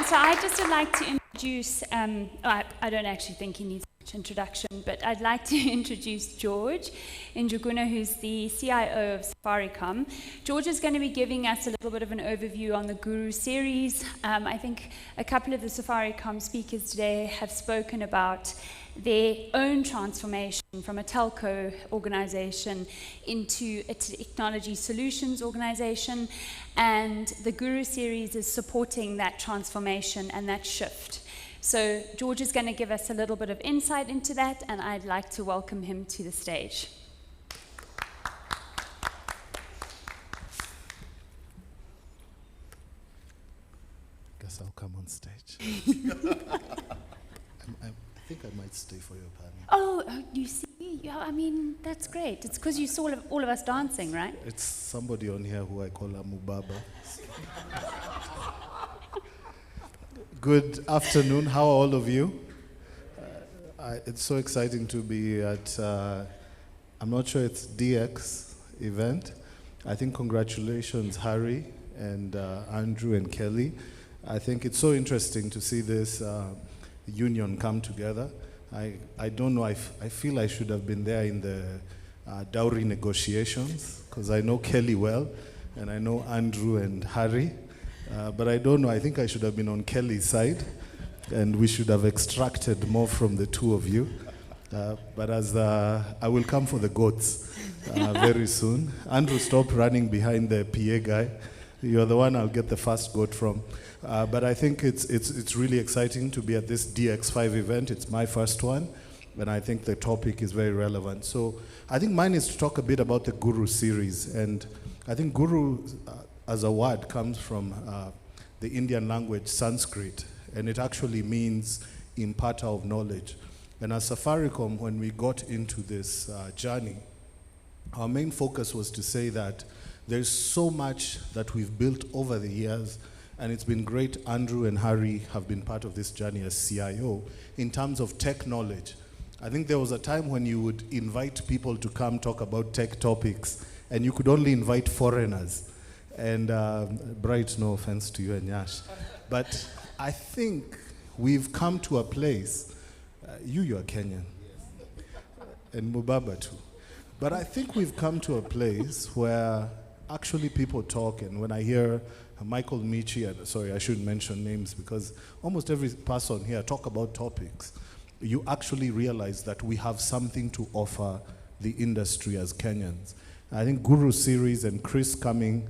So I just would like to introduce, I don't actually think he needs much introduction, but I'd like to introduce George Njuguna, who's the CIO of Safaricom. George is going to be giving us a little bit of an overview on the Guru series. I think a couple of the Safaricom speakers today have spoken about their own transformation from a telco organization into a technology solutions organization, and the Guru series is supporting that transformation and that shift. So George is going to give us a little bit of insight into that, and I'd like to welcome him to the stage. Guess I'll come on stage. I think I might stay for your panel. Oh, you see? Yeah, I mean, that's great. It's because you saw all of us dancing, right? It's somebody on here who I call Amubaba. Good afternoon. How are all of you? It's so exciting to be at, I'm not sure it's DX event. I think congratulations, Harry and Andrew and Kelly. I think it's so interesting to see this union come together. I don't know, I feel I should have been there in the dowry negotiations, because I know Kelly well, and I know Andrew and Harry, but I don't know, I think I should have been on Kelly's side, and we should have extracted more from the two of you. But as I will come for the goats very soon. Andrew, stop running behind the PA guy. You're the one I'll get the first goat from. But I think it's really exciting to be at this DX5 event. It's my first one, and I think the topic is very relevant. So I think mine is to talk a bit about the Guru series. And I think Guru as a word comes from the Indian language Sanskrit, and it actually means imparter of knowledge. And as Safaricom, when we got into this journey, our main focus was to say that there's so much that we've built over the years, and it's been great. Andrew and Harry have been part of this journey as CIO in terms of tech knowledge. I think there was a time when you would invite people to come talk about tech topics, and you could only invite foreigners. And Bright, no offense to you and Yash. But I think we've come to a place, you're Kenyan, and Mubaba too. But I think we've come to a place where actually people talk, and when I hear Michael Michi, and sorry, I shouldn't mention names because almost every person here talk about topics, you actually realize that we have something to offer the industry as Kenyans. I think Guru series and Chris coming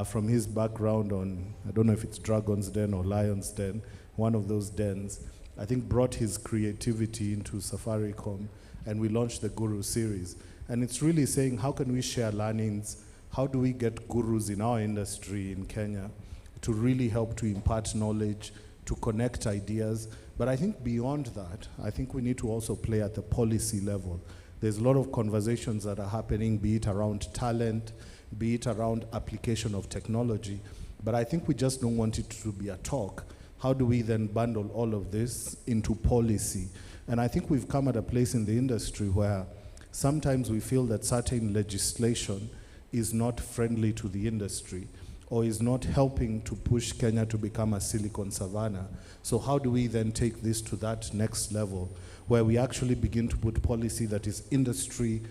from his background on, I don't know if it's Dragon's Den or Lion's Den, one of those dens, I think brought his creativity into Safaricom, and we launched the Guru series. And it's really saying, how can we share learnings? How do we get gurus in our industry in Kenya to really help to impart knowledge, to connect ideas? But I think beyond that, I think we need to also play at the policy level. There's a lot of conversations that are happening, be it around talent, be it around application of technology. But I think we just don't want it to be a talk. How do we then bundle all of this into policy? And I think we've come at a place in the industry where sometimes we feel that certain legislation is not friendly to the industry or is not helping to push Kenya to become a Silicon Savannah. So how do we then take this to that next level where we actually begin to put policy that is industry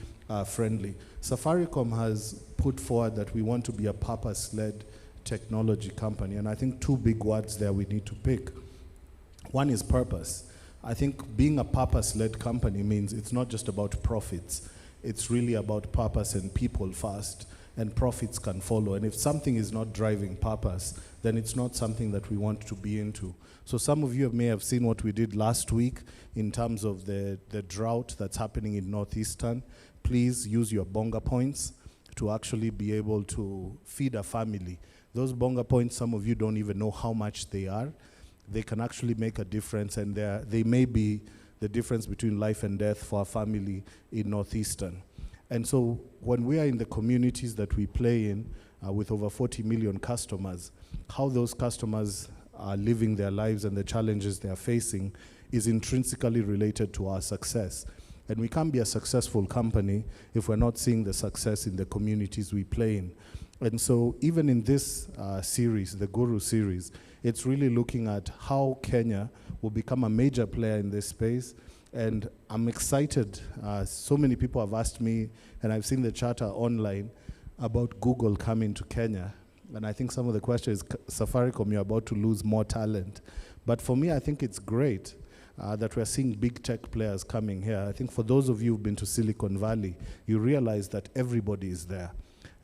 friendly? Safaricom has put forward that we want to be a purpose-led technology company, and I think two big words there we need to pick. One is purpose. I think being a purpose-led company means it's not just about profits. It's really about purpose and people first, and profits can follow. And if something is not driving purpose, then it's not something that we want to be into. So some of you may have seen what we did last week in terms of the drought that's happening in Northeastern. Please use your bonga points to actually be able to feed a family. Those bonga points, some of you don't even know how much they are. They can actually make a difference, and they may be the difference between life and death for a family in Northeastern. And so when we are in the communities that we play in with over 40 million customers, how those customers are living their lives and the challenges they are facing is intrinsically related to our success. And we can't be a successful company if we're not seeing the success in the communities we play in. And so even in this series, the Guru series, it's really looking at how Kenya will become a major player in this space. And I'm excited. So many people have asked me, and I've seen the chatter online, about Google coming to Kenya. And I think some of the question is, Safaricom, you're about to lose more talent. But for me, I think it's great that we're seeing big tech players coming here. I think for those of you who've been to Silicon Valley, you realize that everybody is there.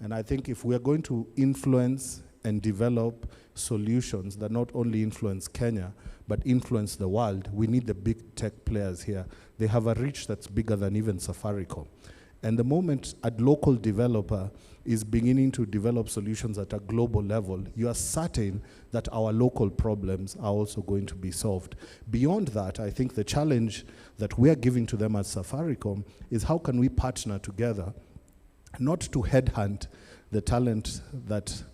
And I think if we're going to influence and develop solutions that not only influence Kenya, but influence the world, we need the big tech players here. They have a reach that's bigger than even Safaricom. And the moment a local developer is beginning to develop solutions at a global level, you are certain that our local problems are also going to be solved. Beyond that, I think the challenge that we are giving to them at Safaricom is how can we partner together, not to headhunt the talent that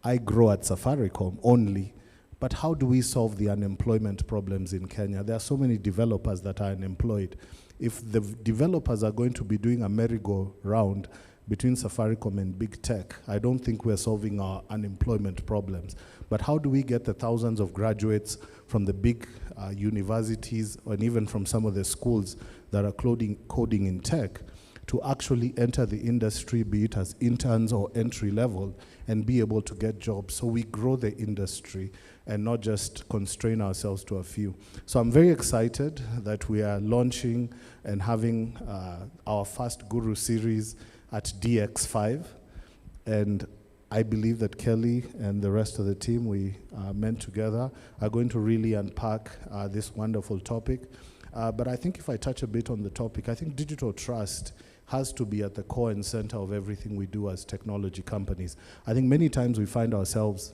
I grow at Safaricom only, but how do we solve the unemployment problems in Kenya? There are so many developers that are unemployed. If the developers are going to be doing a merry-go-round between Safaricom and big tech, I don't think we're solving our unemployment problems. But how do we get the thousands of graduates from the big universities and even from some of the schools that are coding in tech to actually enter the industry, be it as interns or entry level, and be able to get jobs so we grow the industry and not just constrain ourselves to a few. So I'm very excited that we are launching and having our first Guru series at DX5. And I believe that Kelly and the rest of the team we met together are going to really unpack this wonderful topic. But I think if I touch a bit on the topic, I think digital trust has to be at the core and center of everything we do as technology companies. I think many times we find ourselves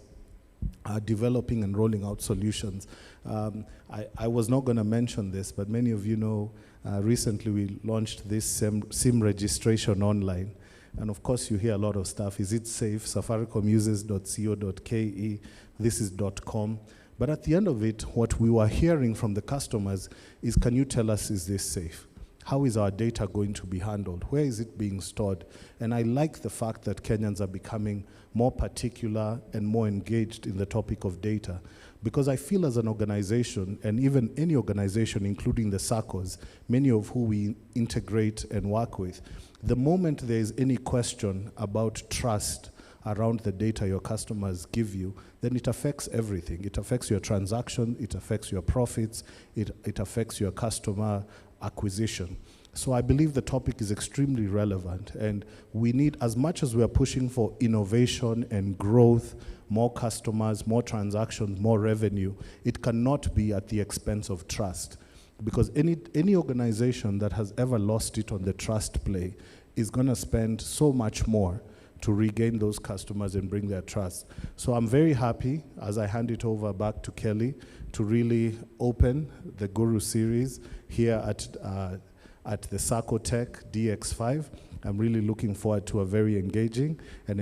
developing and rolling out solutions. I was not going to mention this, but many of you know recently we launched this SIM registration online. And of course you hear a lot of stuff. Is it safe? Safaricom uses .co.ke. This is .com. But at the end of it, what we were hearing from the customers is, can you tell us, is this safe? How is our data going to be handled? Where is it being stored? And I like the fact that Kenyans are becoming more particular and more engaged in the topic of data, because I feel as an organization, and even any organization, including the SACCOs, many of who we integrate and work with, the moment there is any question about trust around the data your customers give you, then it affects everything. It affects your transaction, it affects your profits, it affects your customer acquisition. So I believe the topic is extremely relevant, and we need, as much as we are pushing for innovation and growth, more customers, more transactions, more revenue, it cannot be at the expense of trust. Because any organization that has ever lost it on the trust play is going to spend so much more to regain those customers and bring their trust. So I'm very happy, as I hand it over back to Kelly, to really open the Guru series here at the SACCO Tech DX5. I'm really looking forward to a very engaging and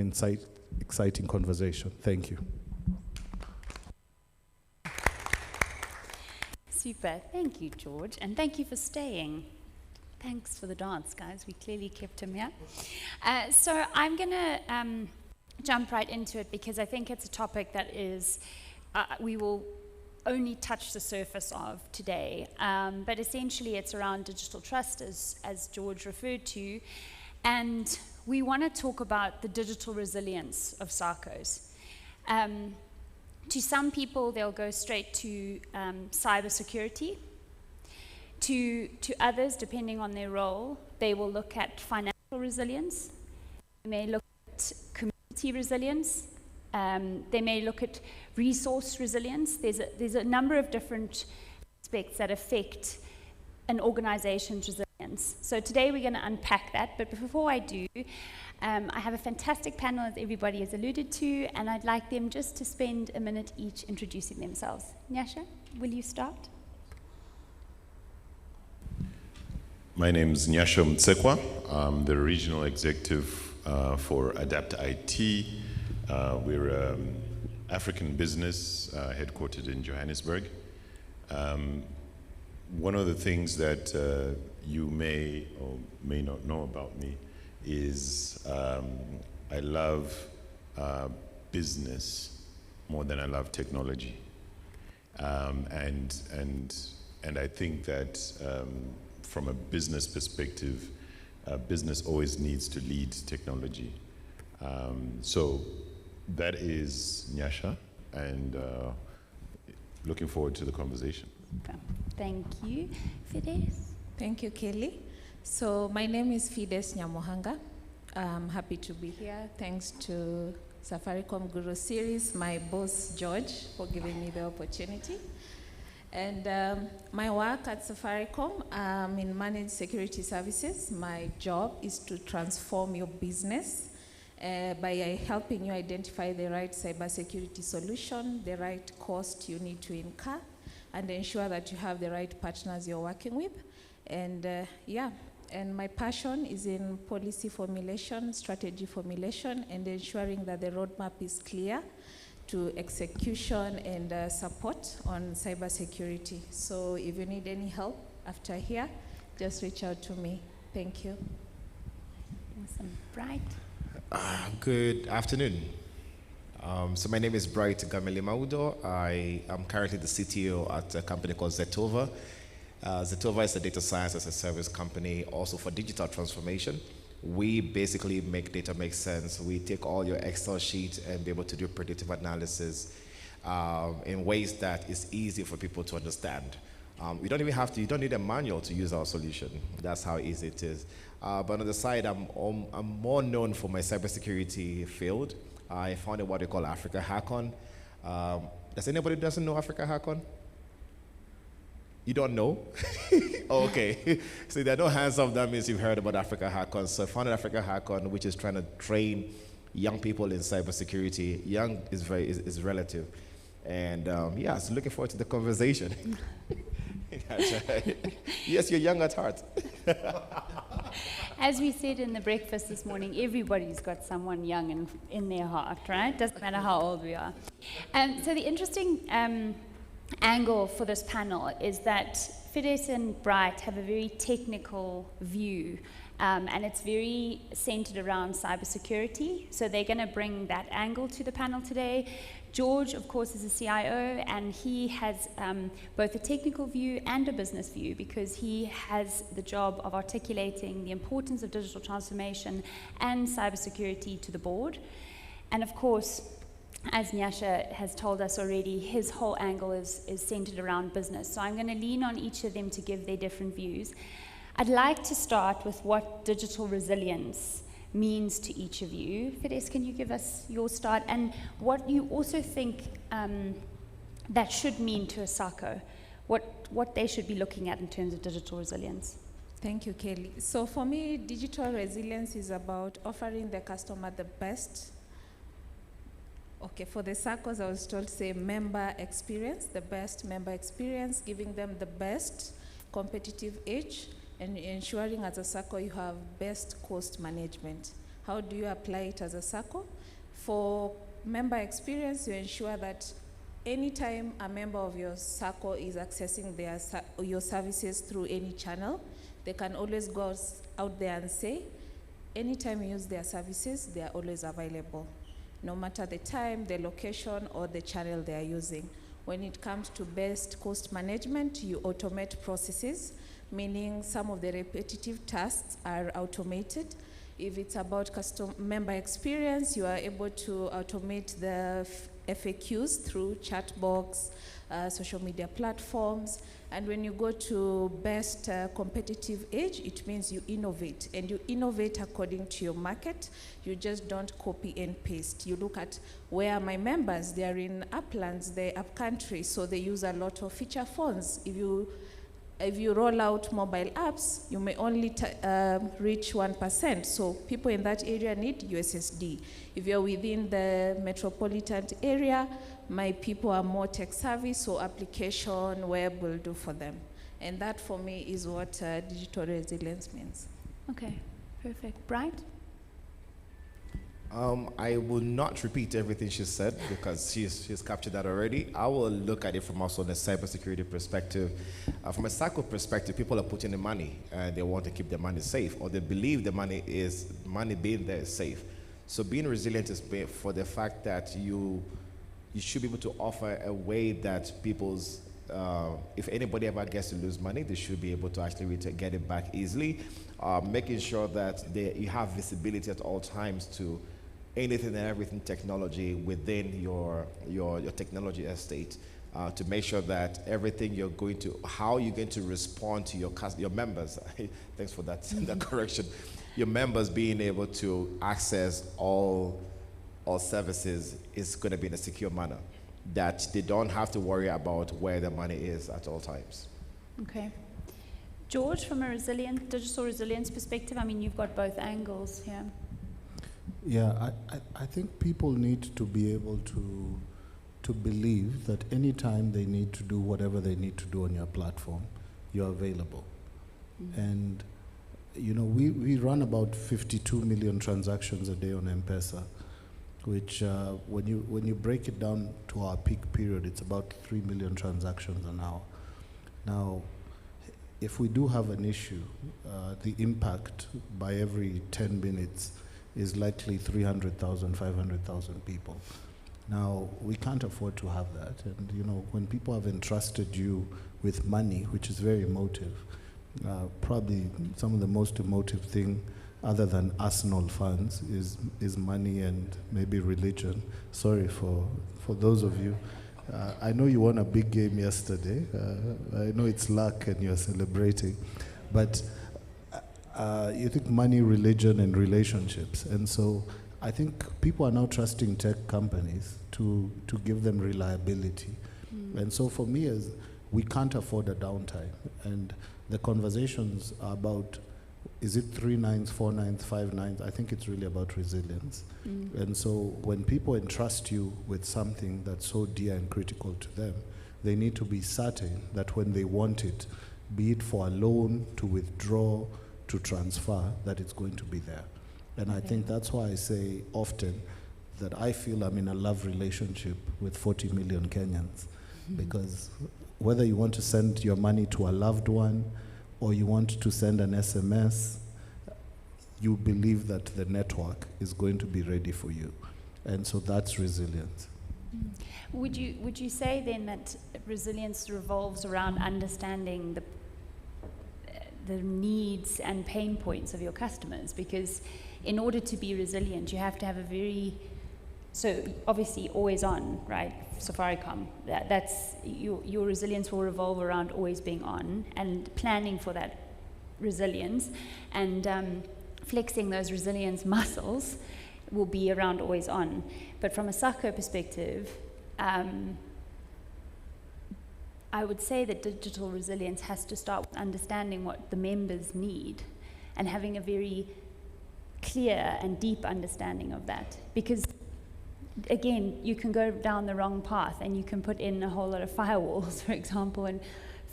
exciting conversation. Thank you. Super. Thank you, George. And thank you for staying. Thanks for the dance, guys. We clearly kept him here. So I'm going to jump right into it, because I think it's a topic that is, we will only touch the surface of today. But essentially it's around digital trust, as George referred to. And we want to talk about the digital resilience of SACCOs. To some people, they'll go straight to cybersecurity. To others, depending on their role, they will look at financial resilience. They may look at community resilience. They may look at resource resilience. There's a number of different aspects that affect an organization's resilience. So today we're going to unpack that, but before I do, I have a fantastic panel, as everybody has alluded to, and I'd like them just to spend a minute each introducing themselves. Nyasha, will you start? My name is Nyasho Mtsekwa. I'm the regional executive for Adapt IT. We're an African business headquartered in Johannesburg. One of the things that you may or may not know about me is I love business more than I love technology. And I think that from a business perspective, business always needs to lead technology. So that is Nyasha, and looking forward to the conversation. Okay. Thank you. Fides? Thank you, Kelly. So my name is Fides Nyamohanga. I'm happy to be here. Thanks to Safaricom Guru Series, my boss George, for giving me the opportunity. And my work at Safaricom, in managed security services. My job is to transform your business by helping you identify the right cybersecurity solution, the right cost you need to incur, and ensure that you have the right partners you're working with. And and my passion is in policy formulation, strategy formulation, and ensuring that the roadmap is clear to execution and support on cybersecurity. So if you need any help after here, just reach out to me. Thank you. Awesome. Bright? Good afternoon. So my name is Bright Gameli Maudo. I am currently the CTO at a company called Zetova. Zetova is a data science as a service company also for digital transformation. We basically make data make sense. We take all your Excel sheets and be able to do predictive analysis in ways that is easy for people to understand. You don't even have to, you don't need a manual to use our solution. That's how easy it is. But on the side, I'm more known for my cybersecurity field. I founded what we call Africa Hackon. Does anybody who doesn't know Africa Hackon? You don't know? Oh, okay. So there are no hands up, that means you've heard about Africa Hackon. So I founded Africa Hackon, which is trying to train young people in cybersecurity. Young is relative. And yeah, so looking forward to the conversation. Yes, you're young at heart. As we said in the breakfast this morning, everybody's got someone young in their heart, right? Doesn't matter how old we are. So the interesting angle for this panel is that Fides and Bright have a very technical view, and it's very centered around cybersecurity. So they're going to bring that angle to the panel today. George, of course, is a CIO, and he has both a technical view and a business view because he has the job of articulating the importance of digital transformation and cybersecurity to the board. And of course, as Nyasha has told us already, his whole angle is centered around business. So I'm going to lean on each of them to give their different views. I'd like to start with what digital resilience means to each of you. Fides, can you give us your start and what you also think that should mean to a SACCO, what they should be looking at in terms of digital resilience? Thank you, Kelly. So for me, digital resilience is about offering the customer the best. Okay, for the SACCOs, I was told to say member experience, the best member experience, giving them the best competitive edge, and ensuring as a SACCO you have best cost management. How do you apply it as a SACCO? For member experience, you ensure that anytime a member of your SACCO is accessing your services through any channel, they can always go out there and say, anytime you use their services, they are always available, no matter the time, the location, or the channel they are using. When it comes to best cost management, you automate processes, meaning some of the repetitive tasks are automated. If it's about member experience, you are able to automate the FAQs through chat box, social media platforms. And when you go to best competitive edge, it means you innovate, and you innovate according to your market. You just don't copy and paste. You look at where my members, they are in uplands, they're up country, so they use a lot of feature phones. If you roll out mobile apps, you may only reach 1%. So people in that area need USSD. If you're within the metropolitan area, my people are more tech savvy, so application, web will do for them. And that for me is what digital resilience means. Okay, perfect. Bright? I will not repeat everything she said because she's captured that already. I will look at it from also the cybersecurity perspective. From a SACCO perspective, people are putting in money and they want to keep their money safe, or they believe the money being there is safe. So being resilient is for the fact that you should be able to offer a way that people's, if anybody ever gets to lose money, they should be able to actually get it back easily. Making sure that you have visibility at all times to anything and everything technology within your technology estate, to make sure that everything how you're going to respond to your members. Thanks for that correction. Your members being able to access all services is going to be in a secure manner, that they don't have to worry about where the money is at all times. Okay. George, from a digital resilience perspective, I mean, you've got both angles here. Yeah, I think people need to be able to believe that anytime they need to do whatever they need to do on your platform, you're available. Mm-hmm. And, we run about 52 million transactions a day on M-Pesa, which when you break it down to our peak period, it's about 3 million transactions an hour. Now, if we do have an issue, the impact by every 10 minutes is likely 300,000, 500,000 people. Now, we can't afford to have that. And, when people have entrusted you with money, which is very emotive, probably some of the most emotive thing other than Arsenal fans is money and maybe religion. Sorry for those of you. I know you won a big game yesterday. I know it's luck and you're celebrating. But you think money, religion, and relationships. And so I think people are now trusting tech companies to give them reliability. Mm. And so for me, we can't afford a downtime. And the conversations are about, is it 3 nines, 4 nines, 5 nines? I think it's really about resilience. Mm. And so when people entrust you with something that's so dear and critical to them, they need to be certain that when they want it, be it for a loan, to withdraw, to transfer, that it's going to be there. And I think that's why I say often that I feel I'm in a love relationship with 40 million Kenyans. Mm-hmm. Because whether you want to send your money to a loved one or you want to send an SMS, you believe that the network is going to be ready for you. And so that's resilience. Would you say then that resilience revolves around understanding the needs and pain points of your customers? Because in order to be resilient, you have to have so obviously always on, right? Safaricom, that's your resilience will revolve around always being on and planning for that resilience, and flexing those resilience muscles will be around always on. But from a SACCO perspective, I would say that digital resilience has to start with understanding what the members need and having a very clear and deep understanding of that. Because again, you can go down the wrong path and you can put in a whole lot of firewalls, for example, and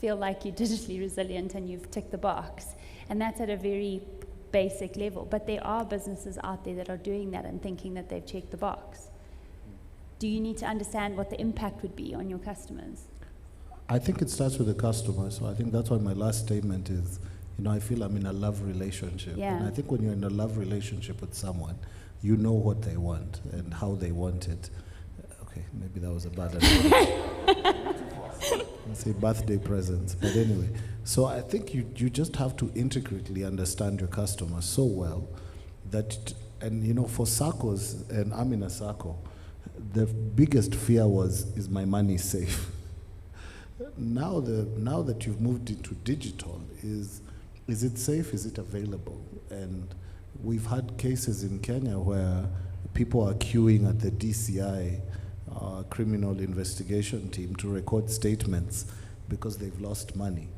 feel like you're digitally resilient and you've ticked the box. And that's at a very basic level. But there are businesses out there that are doing that and thinking that they've checked the box. Do you need to understand what the impact would be on your customers? I think it starts with the customer. So I think that's why my last statement is, I feel I'm in a love relationship. Yeah. And I think when you're in a love relationship with someone, you know what they want and how they want it. Okay, maybe that was a bad analogy. I say birthday presents, but anyway. So I think you just have to intricately understand your customer so well that, and for SACCOs, and I'm in a SACCO, the biggest fear is my money safe? Now that you've moved into digital, is it safe? Is it available? And we've had cases in Kenya where people are queuing at the DCI, criminal investigation team, to record statements because they've lost money.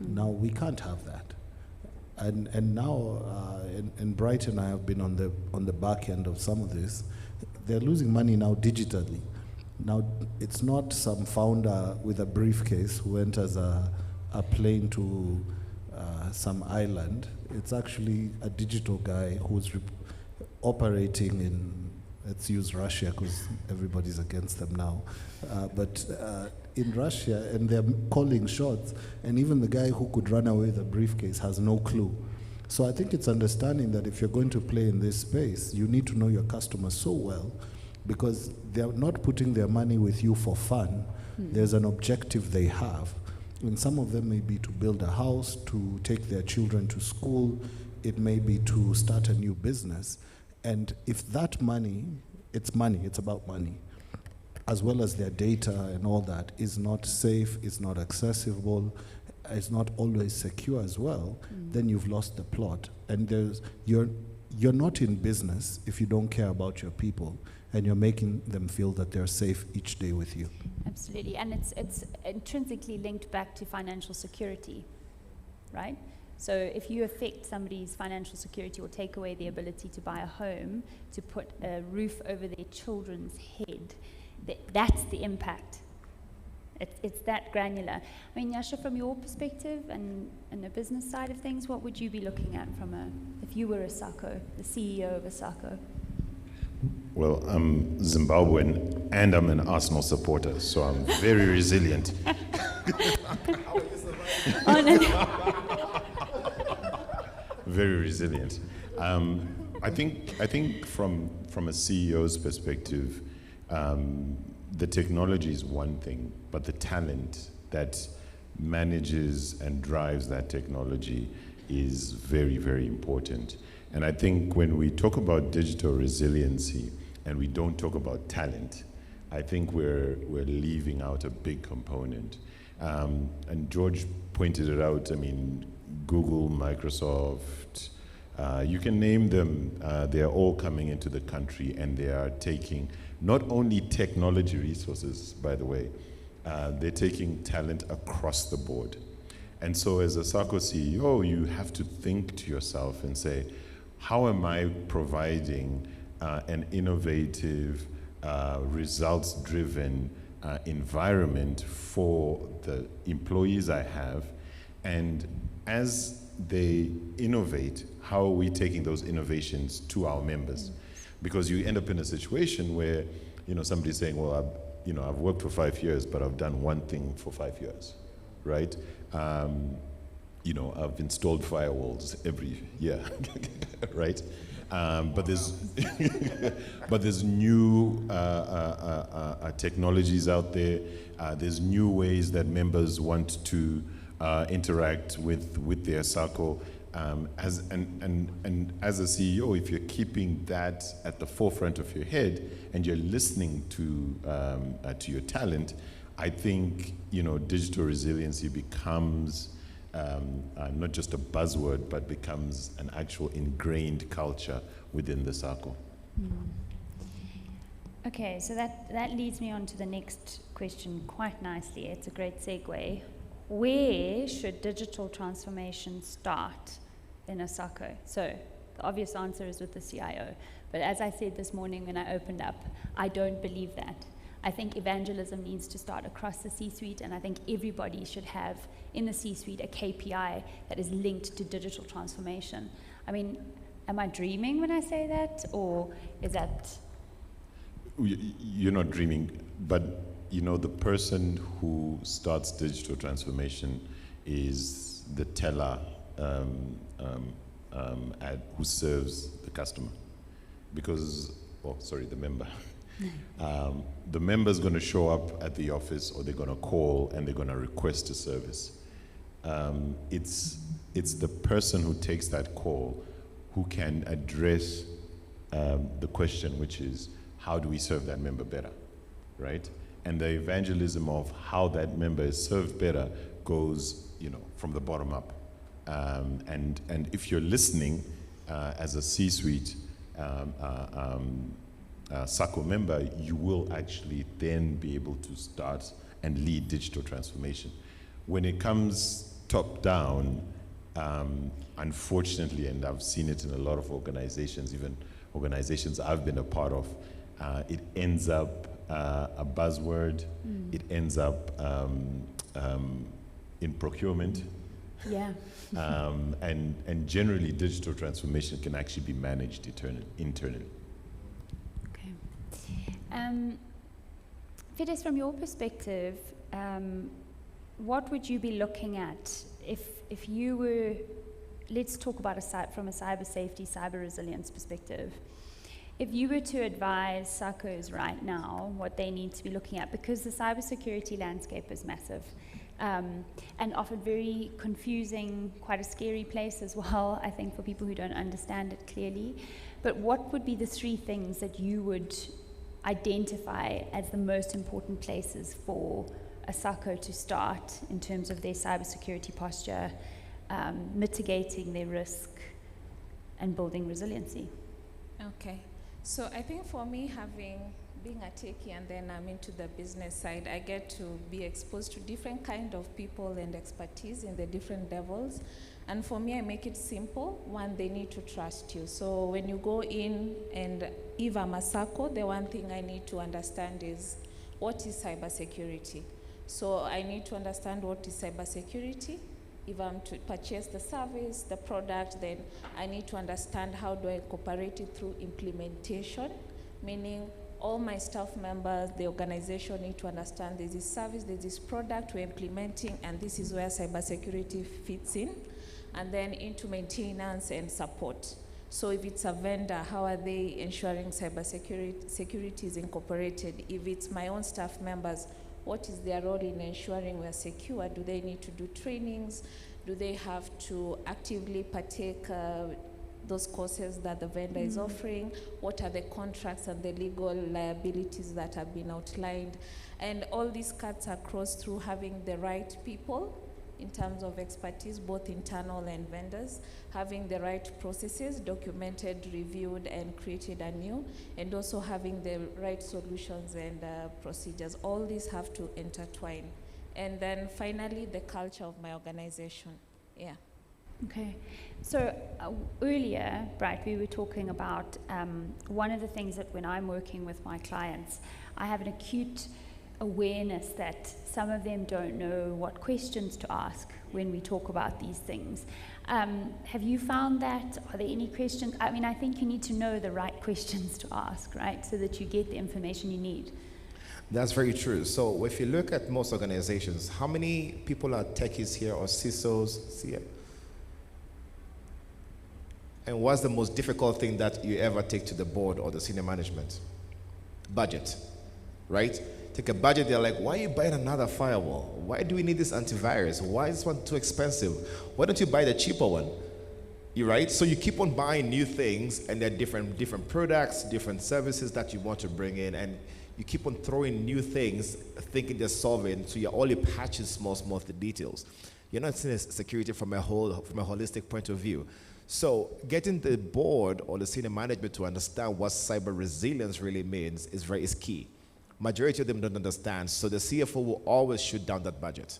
Mm-hmm. Now, we can't have that. And now, and Bright and I have been on the back end of some of this. They're losing money now digitally. Now, it's not some founder with a briefcase who enters a plane to some island. It's actually a digital guy who's operating in, let's use Russia because everybody's against them now, but in Russia, and they're calling shots, and even the guy who could run away with a briefcase has no clue. So I think it's understanding that if you're going to play in this space, you need to know your customers so well, because they're not putting their money with you for fun. There's an objective they have. And some of them may be to build a house, to take their children to school, it may be to start a new business. And if that money, it's about money, as well as their data and all that, is not safe, is not accessible, is not always secure as well, then you've lost the plot. And you're not in business if you don't care about your people and you're making them feel that they're safe each day with you. Absolutely, and it's intrinsically linked back to financial security, right? So if you affect somebody's financial security or take away the ability to buy a home, to put a roof over their children's head, that's the impact. It's that granular. I mean, Yasha, from your perspective and the business side of things, what would you be looking at if you were a SACCO, the CEO of a SACCO? Well, I'm Zimbabwean and I'm an Arsenal supporter, so I'm very resilient. Very resilient. I think from a CEO's perspective, the technology is one thing, but the talent that manages and drives that technology is very, very important. And I think when we talk about digital resiliency and we don't talk about talent, I think we're leaving out a big component. And George pointed it out. I mean, Google, Microsoft, you can name them. They are all coming into the country, and they are taking not only technology resources, by the way, they're taking talent across the board. And so as a SACCO CEO, you have to think to yourself and say, how am I providing an innovative, results-driven environment for the employees I have? And as they innovate, how are we taking those innovations to our members? Because you end up in a situation where, somebody's saying, well, I've worked for 5 years, but I've done one thing for 5 years, right? I've installed firewalls every year, right? But there's new technologies out there. There's new ways that members want to interact with their SACCO. As a CEO, if you're keeping that at the forefront of your head and you're listening to your talent, I think digital resiliency becomes not just a buzzword, but becomes an actual ingrained culture within the SACCO. Okay, so that leads me on to the next question quite nicely. It's a great segue. Where should digital transformation start in a SACCO? So the obvious answer is with the CIO. But as I said this morning when I opened up, I don't believe that. I think evangelism needs to start across the C-suite, and I think everybody should have in the C-suite a KPI that is linked to digital transformation. I mean, am I dreaming when I say that, or is that... You're not dreaming, but the person who starts digital transformation is the teller who serves the customer. Because, the member. The member's going to show up at the office, or they're going to call and they're going to request a service. It's the person who takes that call who can address the question, which is, how do we serve that member better, right? And the evangelism of how that member is served better goes, from the bottom up. And if you're listening as a C-suite SACCO member, you will actually then be able to start and lead digital transformation. When it comes top down, unfortunately, and I've seen it in a lot of organizations, even organizations I've been a part of, it ends up a buzzword. It ends up in procurement. Yeah. And generally, digital transformation can actually be managed internally. Okay. Fides, from your perspective, what would you be looking at if you were let's talk about from a cyber safety, cyber resilience perspective. If you were to advise SACCOs right now what they need to be looking at, because the cybersecurity landscape is massive, and often very confusing, quite a scary place as well, I think, for people who don't understand it clearly. But what would be the 3 things that you would identify as the most important places for a SACCO to start in terms of their cybersecurity posture, mitigating their risk, and building resiliency? Okay. So I think for me, being a techie and then I'm into the business side, I get to be exposed to different kind of people and expertise in the different levels. And for me, I make it simple. One, they need to trust you. So when you go in, and if I'm a SACCO, the one thing I need to understand is what is cybersecurity. So I need to understand what is cybersecurity. If I'm to purchase the service, the product, then I need to understand how do I incorporate it through implementation, meaning all my staff members, the organization need to understand there's this service, there's this product we're implementing, and this is where cybersecurity fits in. And then into maintenance and support. So if it's a vendor, how are they ensuring cybersecurity is incorporated? If it's my own staff members, what is their role in ensuring we're secure? Do they need to do trainings? Do they have to actively partake those courses that the vendor is offering? What are the contracts and the legal liabilities that have been outlined? And all these cuts are crossed through having the right people in terms of expertise, both internal and vendors, having the right processes documented, reviewed, and created anew, and also having the right solutions and procedures. All these have to intertwine. And then finally, the culture of my organization. Yeah. Okay. So earlier, Bright, we were talking about one of the things that when I'm working with my clients, I have an acute awareness that some of them don't know what questions to ask when we talk about these things. Have you found that? Are there any questions? I mean, I think you need to know the right questions to ask, right? So that you get the information you need. That's very true. So if you look at most organizations, how many people are techies here or CISOs? And what's the most difficult thing that you ever take to the board or the senior management? Budget, right? Take a budget, they're like, why are you buying another firewall? Why do we need this antivirus? Why is this one too expensive? Why don't you buy the cheaper one? You right? So you keep on buying new things, and there are different products, different services that you want to bring in, and you keep on throwing new things, thinking they're solving, so you're only patching small the details. You're not seeing security from a holistic point of view. So getting the board or the senior management to understand what cyber resilience really means is key. Majority of them don't understand, so the CFO will always shoot down that budget.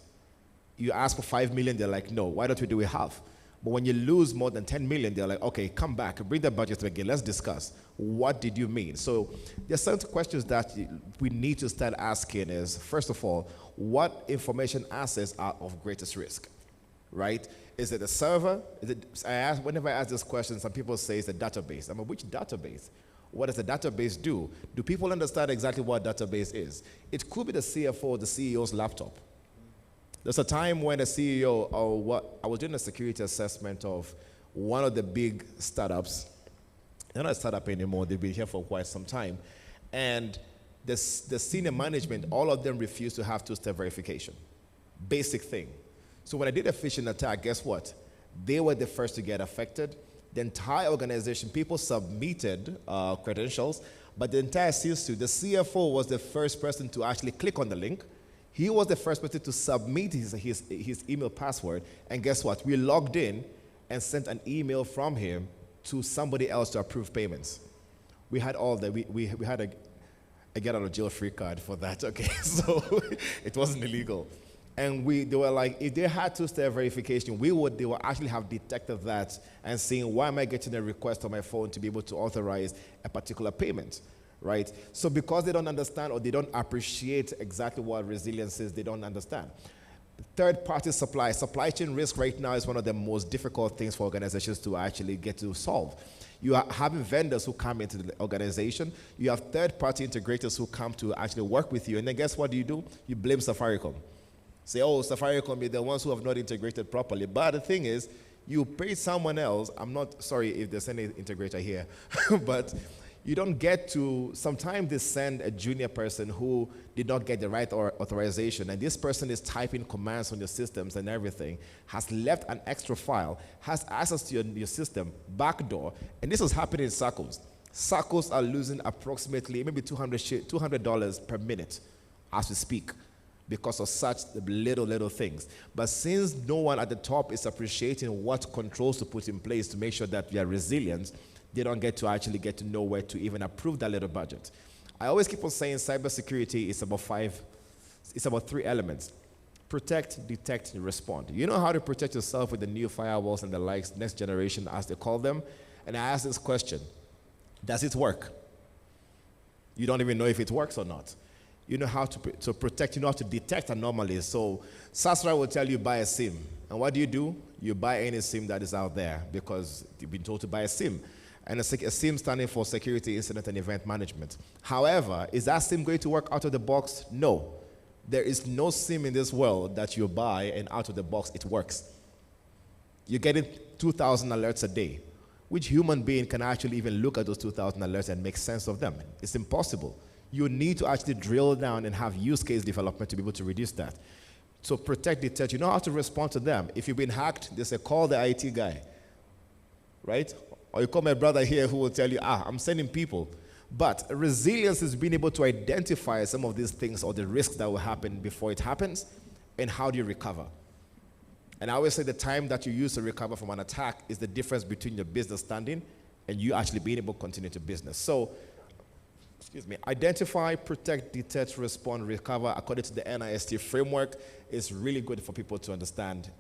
You ask for 5 million, they're like, no, why don't we do it half? But when you lose more than 10 million, they're like, okay, come back, bring the budget again, let's discuss. What did you mean? So there's certain questions that we need to start asking is, first of all, what information assets are of greatest risk, right? Is it a server? Whenever I ask this question, some people say it's a database. I mean, which database? What does the database do? Do people understand exactly what a database is? It could be the CFO or the CEO's laptop. There's a time when a CEO, I was doing a security assessment of one of the big startups. They're not a startup anymore, they've been here for quite some time. And the senior management, all of them refused to have two-step verification. Basic thing. So when I did a phishing attack, guess what? They were the first to get affected. The entire organization, people submitted credentials, but the entire C-suite, the CFO was the first person to actually click on the link. He was the first person to submit his email password, and guess what? We logged in and sent an email from him to somebody else to approve payments. We had all that. We had a get out of jail free card for that, okay? So it wasn't illegal. And they were like, if they had two-step verification, they would actually have detected that and seeing, why am I getting a request on my phone to be able to authorize a particular payment, right? So because they don't understand or they don't appreciate exactly what resilience is, they don't understand. Third-party supply chain risk right now is one of the most difficult things for organizations to actually get to solve. You are having vendors who come into the organization. You have third-party integrators who come to actually work with you. And then guess what do? You blame Safaricom. Say, oh, Safaricom, they're the ones who have not integrated properly. But the thing is, You pay someone else. I'm not sorry if there's any integrator here, but you don't get to, sometimes they send a junior person who did not get the right authorization, and this person is typing commands on your systems and everything, has left an extra file, has access to your system, backdoor, and this is happening in SACCOs. SACCOs are losing approximately maybe $200 per minute as we speak because of such little things. But since no one at the top is appreciating what controls to put in place to make sure that we are resilient, they don't get to know where to even approve that little budget. I always keep on saying cybersecurity is about 3 elements. Protect, detect, and respond. You know how to protect yourself with the new firewalls and the likes, next generation as they call them? And I ask this question, does it work? You don't even know if it works or not. You know how to protect, you know how to detect anomalies. So Sasra will tell you buy a SIM. And what do? You buy any SIM that is out there because you've been told to buy a SIM. And a SIM standing for Security Incident and Event Management. However, is that SIM going to work out of the box? No. There is no SIM in this world that you buy and out of the box it works. You're getting 2,000 alerts a day. Which human being can actually even look at those 2,000 alerts and make sense of them? It's impossible. You need to actually drill down and have use case development to be able to reduce that. So protect, detect. You know how to respond to them. If you've been hacked, they say call the IT guy, right? Or you call my brother here who will tell you, I'm sending people. But resilience is being able to identify some of these things or the risks that will happen before it happens, and how do you recover? And I always say the time that you use to recover from an attack is the difference between your business standing and you actually being able to continue to business. So, identify, protect, detect, respond, recover according to the NIST framework is really good for people to understand.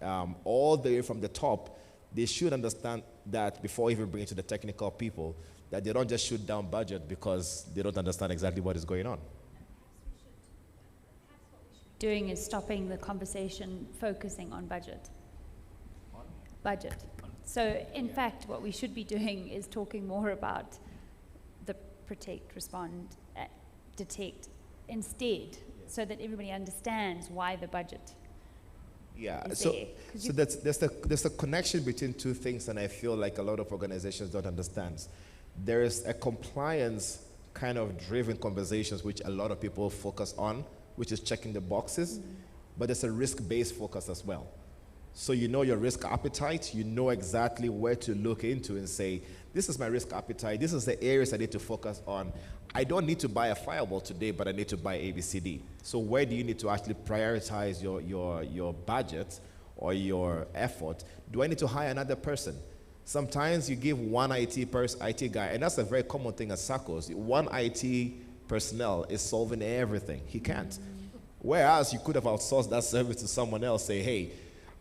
All the way from the top, they should understand that before even bringing to the technical people, that they don't just shoot down budget because they don't understand exactly what is going on. Doing is stopping the conversation focusing on budget. So in fact, what we should be doing is talking more about the protect, respond, detect instead, so that everybody understands why the budget is so there. So there's a connection between two things, and I feel like a lot of organizations don't understand. There is a compliance kind of driven conversations which a lot of people focus on, which is checking the boxes, but there's a risk-based focus as well. So you know your risk appetite, you know exactly where to look into and say, this is my risk appetite, this is the areas I need to focus on. I don't need to buy a firewall today, but I need to buy ABCD. So where do you need to actually prioritize your budget or your effort? Do I need to hire another person? Sometimes you give one IT guy, and that's a very common thing at SACCOs. One IT personnel is solving everything. He can't. Whereas you could have outsourced that service to someone else, say, hey,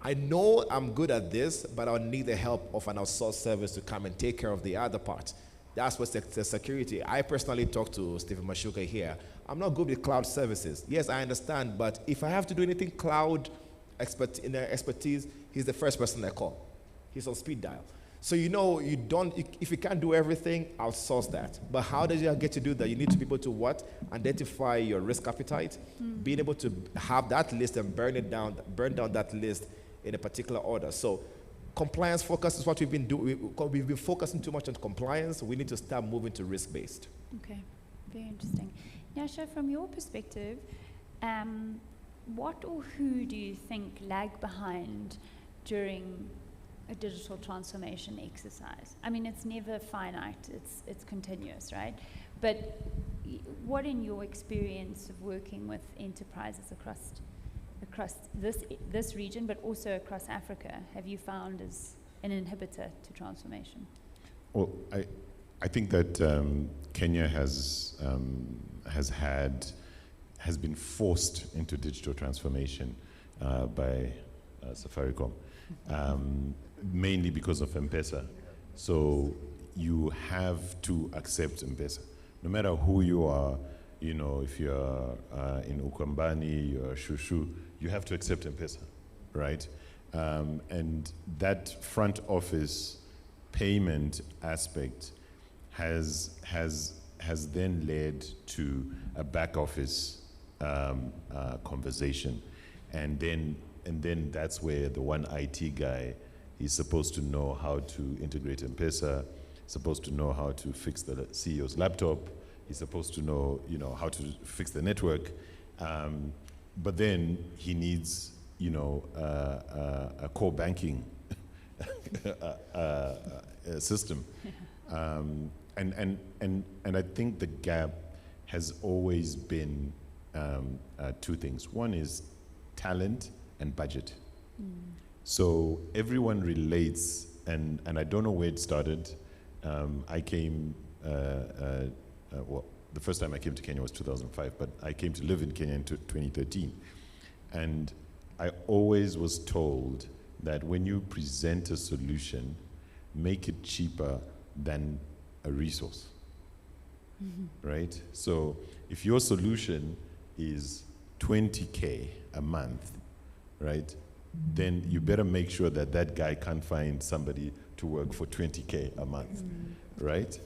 I know I'm good at this, but I'll need the help of an outsourced service to come and take care of the other part. That's what's the security. I personally talked to Stephen Mashuka here. I'm not good with cloud services. Yes, I understand, but if I have to do anything cloud expertise, he's the first person I call. He's on speed dial. So if you can't do everything, outsource that. But how does you get to do that? You need to be able to what? Identify your risk appetite, being able to have that list and burn down that list in a particular order. So compliance focus is what we've been doing. We've been focusing too much on compliance. We need to start moving to risk-based. Okay, very interesting. Nyasha, from your perspective, what or who do you think lag behind during a digital transformation exercise? I mean, it's never finite, it's continuous, right? But what, in your experience of working with enterprises across this region, but also across Africa, have you found as an inhibitor to transformation? Well, I think that Kenya has been forced into digital transformation by Safaricom. Mainly because of M-Pesa. So you have to accept M-Pesa. No matter who you are, if you're in Ukambani, you're Shushu, you have to accept M-Pesa, right? And that front office payment aspect has then led to a back office conversation. And then that's where the one IT guy He's supposed to know how to integrate M-Pesa. He's supposed to know how to fix the CEO's laptop. He's supposed to know, how to fix the network. But then he needs, a core banking system. And I think the gap has always been two things. One is talent and budget. So everyone relates, and I don't know where it started. I came, well, the first time I came to Kenya was 2005, but I came to live in Kenya in 2013. And I always was told that when you present a solution, make it cheaper than a resource, right? So if your solution is 20K a month, right, then you better make sure that that guy can't find somebody to work for 20K a month, right?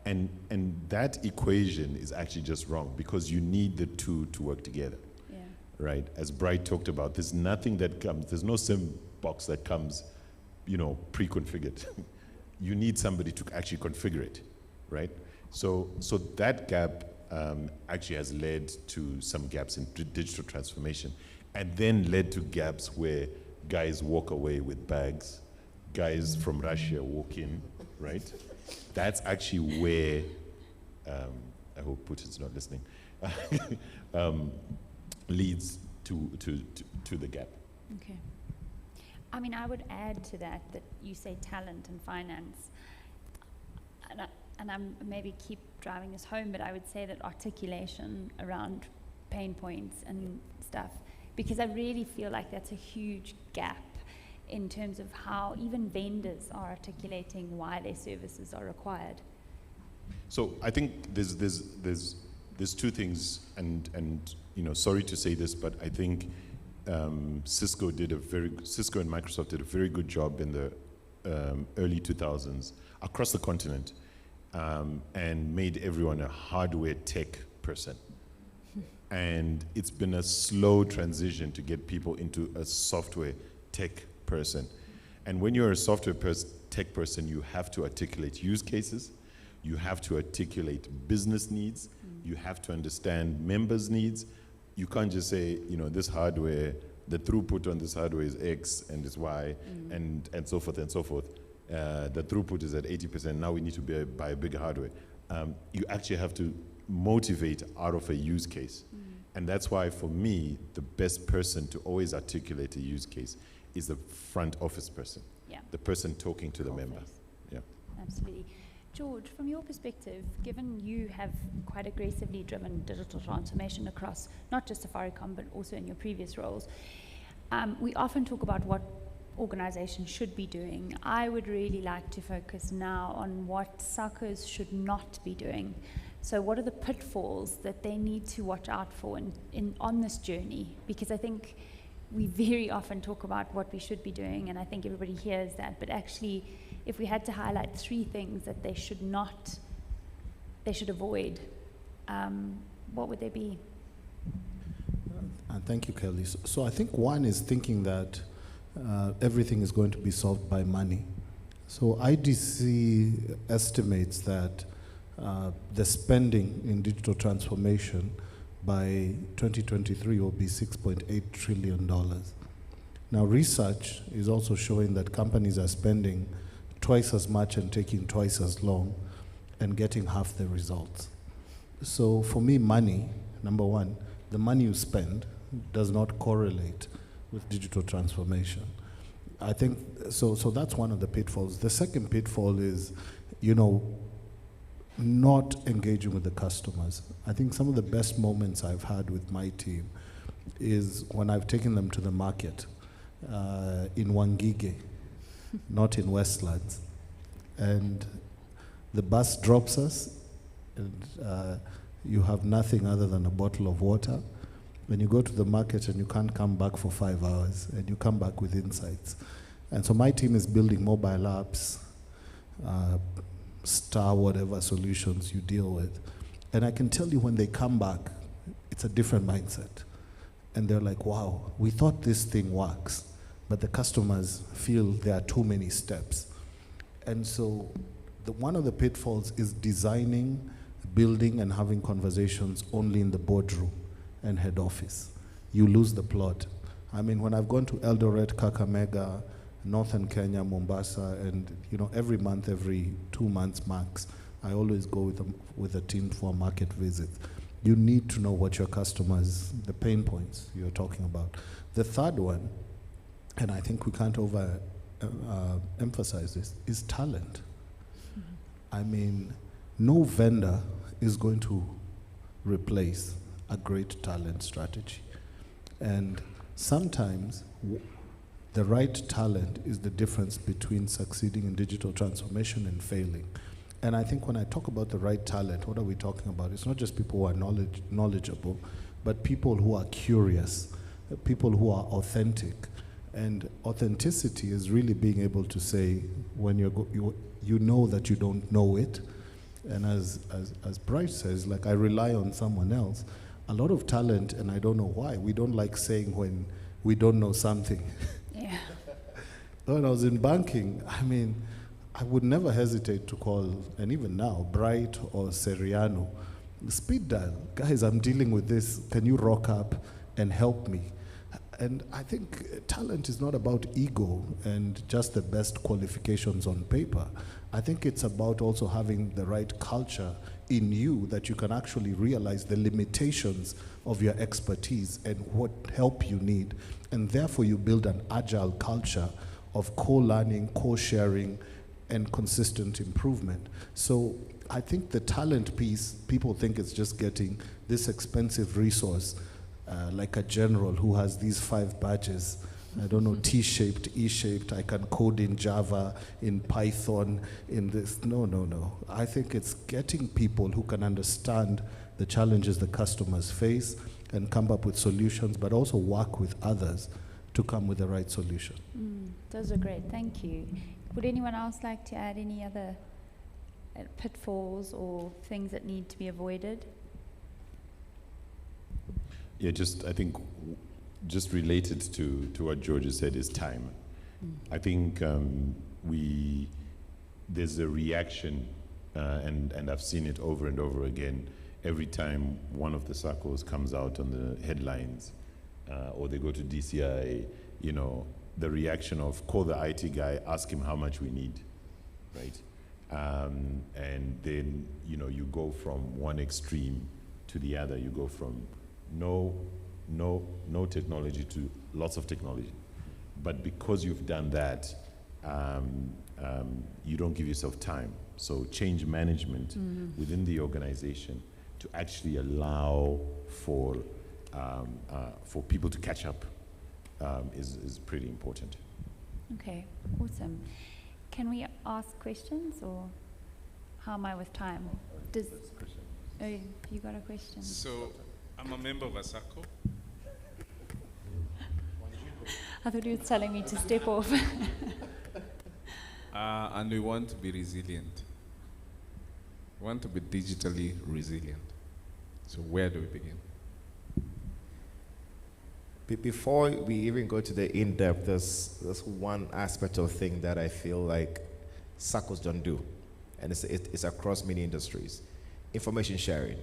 And that equation is actually just wrong, because you need the two to work together, right? As Bright talked about, there's nothing that comes, there's no sim box that comes, pre-configured. You need somebody to actually configure it, right? So that gap actually has led to some gaps in digital transformation, and then led to gaps where guys walk away with bags, guys from Russia walk in, right? That's actually where, I hope Putin's not listening, leads to the gap. Okay. I mean, I would add to that you say talent and finance, and I'm maybe keep driving this home, but I would say that articulation around pain points and stuff, because I really feel like that's a huge gap in terms of how even vendors are articulating why their services are required. So I think there's two things, and sorry to say this, but I think Cisco and Microsoft did a very good job in the early 2000s across the continent, and made everyone a hardware tech person. And it's been a slow transition to get people into a software tech person. And when you're a software tech person, you have to articulate use cases, you have to articulate business needs, you have to understand members' needs. You can't just say, this hardware, the throughput on this hardware is X and is Y, and so forth and so forth. The throughput is at 80%, now we need to buy a bigger hardware. You actually have to motivate out of a use case. And that's why, for me, the best person to always articulate a use case is the front office person, the person talking to the member. Yeah, absolutely. George, from your perspective, given you have quite aggressively driven digital transformation across not just Safaricom, but also in your previous roles, we often talk about what organizations should be doing. I would really like to focus now on what SACCOs should not be doing. So what are the pitfalls that they need to watch out for on this journey? Because I think we very often talk about what we should be doing, and I think everybody hears that, but actually, if we had to highlight three things that they should avoid, what would they be? And thank you, Kelly. So I think one is thinking that everything is going to be solved by money. So IDC estimates that the spending in digital transformation by 2023 will be $6.8 trillion. Now, research is also showing that companies are spending twice as much and taking twice as long and getting half the results. So for me, money, number one, the money you spend does not correlate with digital transformation. I think, so that's one of the pitfalls. The second pitfall is, not engaging with the customers. I think some of the best moments I've had with my team is when I've taken them to the market in Wangige, not in Westlands. And the bus drops us, and you have nothing other than a bottle of water. When you go to the market and you can't come back for 5 hours, and you come back with insights. And so my team is building mobile apps, star whatever solutions you deal with. And I can tell you when they come back, it's a different mindset. And they're like, wow, we thought this thing works, but the customers feel there are too many steps. And so one of the pitfalls is designing, building, and having conversations only in the boardroom and head office. You lose the plot. I mean, when I've gone to Eldoret, Kakamega, Northern Kenya, Mombasa, and every month, every 2 months max, I always go with a team for a market visit. You need to know what your customers, the pain points you're talking about. The third one, and I think we can't emphasize this, is talent. I mean, no vendor is going to replace a great talent strategy. And sometimes the right talent is the difference between succeeding in digital transformation and failing. And I think when I talk about the right talent, what are we talking about? It's not just people who are knowledgeable, but people who are curious, people who are authentic. And authenticity is really being able to say when you know that you don't know it. And as Bright says, like, I rely on someone else. A lot of talent, and I don't know why, we don't like saying when we don't know something. Yeah. When I was in banking, I mean, I would never hesitate to call, and even now, Bright or Seriano, speed dial. Guys, I'm dealing with this. Can you rock up and help me? And I think talent is not about ego and just the best qualifications on paper. I think it's about also having the right culture in you that you can actually realize the limitations of your expertise and what help you need. And therefore you build an agile culture of co-learning, co-sharing, and consistent improvement. So I think the talent piece, people think it's just getting this expensive resource, like a general who has these 5 badges. I don't know, T-shaped, E-shaped, I can code in Java, in Python, in this. No. I think it's getting people who can understand the challenges the customers face and come up with solutions, but also work with others to come with the right solution. Those are great, thank you. Would anyone else like to add any other pitfalls or things that need to be avoided? Yeah, I think just related to what George said is time. I think there's a reaction, and I've seen it over and over again, every time one of the SACCOs comes out on the headlines, or they go to DCI, the reaction of call the IT guy, ask him how much we need, right? And then, you go from one extreme to the other. You go from no technology to lots of technology. But because you've done that, you don't give yourself time. So change management within the organization to actually allow for people to catch up is pretty important. Okay, awesome. Can we ask questions, or how am I with time? Oh, you got a question? So, I'm a member of a SACCO. I thought you were telling me to step off. And we want to be resilient. We want to be digitally resilient. So where do we begin? Before we even go to the in-depth, there's one aspect of thing that I feel like SACCOs don't do, and it's across many industries: information sharing.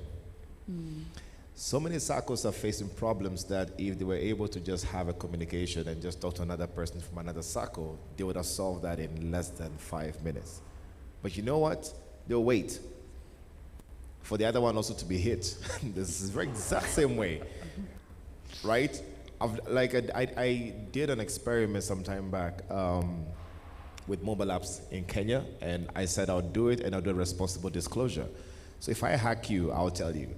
So many SACCOs are facing problems that if they were able to just have a communication and just talk to another person from another SACCO, they would have solved that in less than 5 minutes. But you know what? They'll wait for the other one also to be hit. This is the very exact same way, right? I did an experiment some time back with mobile apps in Kenya, and I said I'll do it, and I'll do a responsible disclosure. So if I hack you, I'll tell you.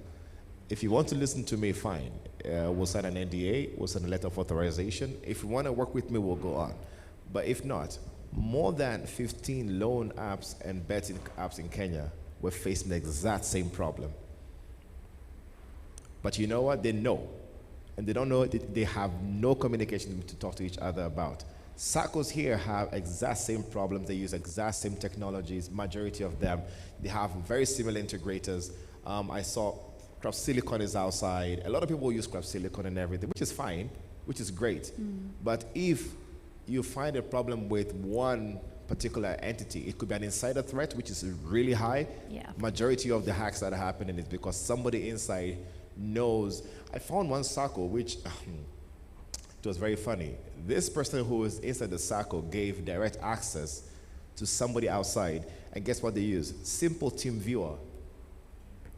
If you want to listen to me, fine. We'll sign an NDA, we'll send a letter of authorization. If you want to work with me, we'll go on. But if not, more than 15 loan apps and betting apps in Kenya were facing the exact same problem. But you know what? They know. And they don't know, they have no communication to talk to each other about. SACCOs here have exact same problems. They use exact same technologies, majority of them. They have very similar integrators. I saw Craft Silicon is outside. A lot of people use Craft Silicon and everything, which is fine, which is great. But if you find a problem with one particular entity. It could be an insider threat, which is really high. Yeah. Majority of the hacks that are happening is because somebody inside knows. I found one SACCO, which it was very funny. This person who was inside the SACCO gave direct access to somebody outside, and guess what they used? Simple team viewer.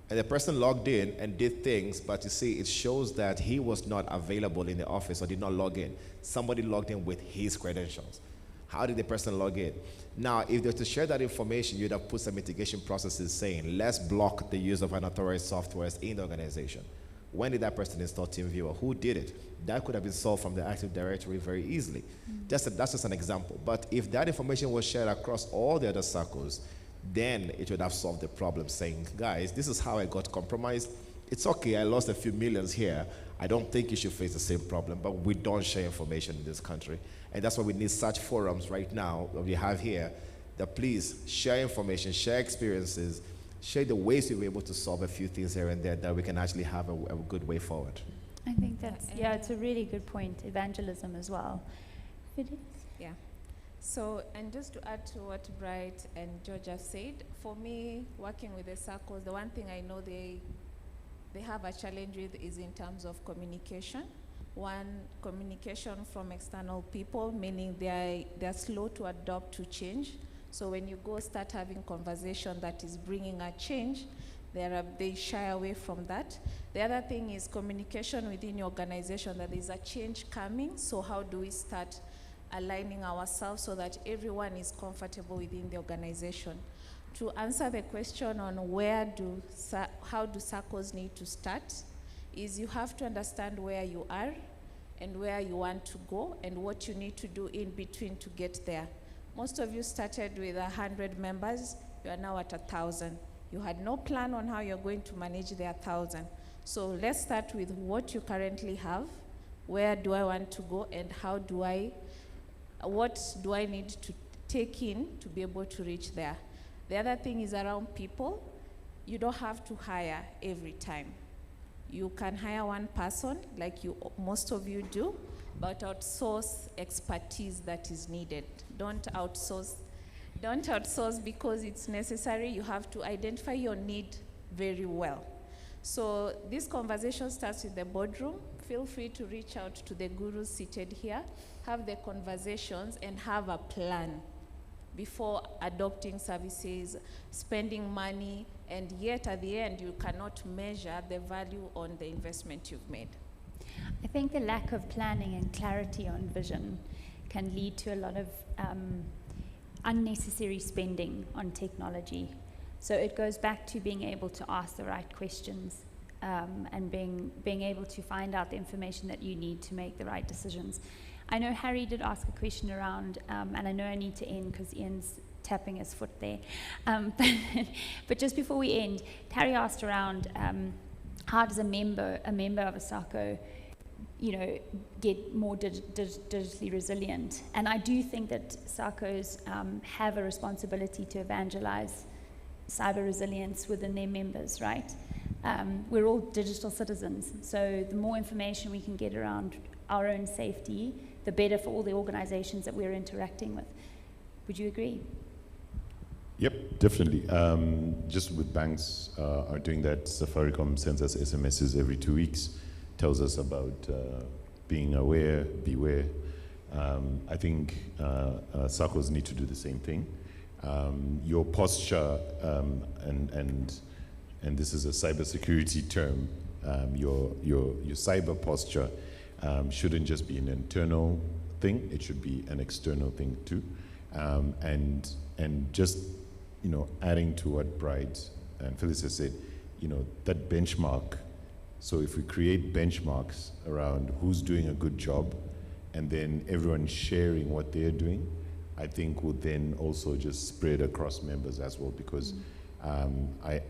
And the person logged in and did things, but you see, it shows that he was not available in the office or did not log in. Somebody logged in with his credentials. How did the person log in? Now, if they were to share that information, you'd have put some mitigation processes saying, let's block the use of unauthorized softwares in the organization. When did that person install TeamViewer? Who did it? That could have been solved from the Active Directory very easily. That's just an example. But if that information was shared across all the other SACCOs, then it would have solved the problem, saying, guys, this is how I got compromised. It's okay, I lost a few millions here. I don't think you should face the same problem, but we don't share information in this country. And that's why we need such forums right now that we have here, that please share information, share experiences, share the ways we were able to solve a few things here and there, that we can actually have a good way forward. I think that's, yeah, it's a really good point, evangelism as well. It is. Yeah. So, and just to add to what Bright and George have said, for me, working with the SACCOs, the one thing I know they have a challenge with is in terms of communication. One, communication from external people, meaning they're slow to adopt to change. So when you go start having conversation that is bringing a change, they shy away from that. The other thing is communication within your organization, that there's a change coming. So how do we start aligning ourselves so that everyone is comfortable within the organization? To answer the question on how do SACCOs need to start, is you have to understand where you are and where you want to go and what you need to do in between to get there. Most of you started with 100 members, you are now at 1,000. You had no plan on how you're going to manage the 1,000. So let's start with what you currently have, where do I want to go, and what do I need to take in to be able to reach there. The other thing is around people. You don't have to hire every time. You can hire one person, like most of you do, but outsource expertise that is needed. Don't outsource because it's necessary. You have to identify your need very well. So this conversation starts with the boardroom. Feel free to reach out to the gurus seated here, have the conversations, and have a plan before adopting services, spending money, and yet at the end you cannot measure the value on the investment you've made. I think the lack of planning and clarity on vision can lead to a lot of unnecessary spending on technology. So it goes back to being able to ask the right questions and being able to find out the information that you need to make the right decisions. I know Harry did ask a question around, and I know I need to end because Ian's tapping his foot there. But just before we end, Harry asked around how does a member of a SACCO, get more digitally resilient? And I do think that SACCOs have a responsibility to evangelize cyber resilience within their members, right? We're all digital citizens, so the more information we can get around our own safety, the better for all the organizations that we're interacting with. Would you agree? Yep, definitely. Just with banks are doing that. Safaricom sends us SMSs every 2 weeks, tells us about being aware, beware. I think SACCOs need to do the same thing. Your posture, and this is a cybersecurity term, your cyber posture shouldn't just be an internal thing, it should be an external thing too. And just, adding to what Bright and Phyllis has said, that benchmark. So if we create benchmarks around who's doing a good job and then everyone sharing what they're doing, I think will then also just spread across members as well, because I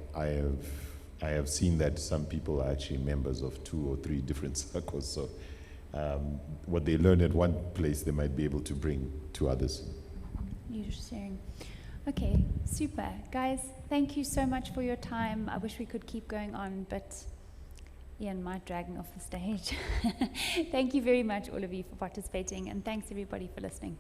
have seen that some people are actually members of 2 or 3 different SACCOs. So what they learn at one place, they might be able to bring to others. You're sharing. Okay, super. Guys, thank you so much for your time. I wish we could keep going on, but Ian might drag me off the stage. Thank you very much, all of you, for participating, and thanks everybody for listening.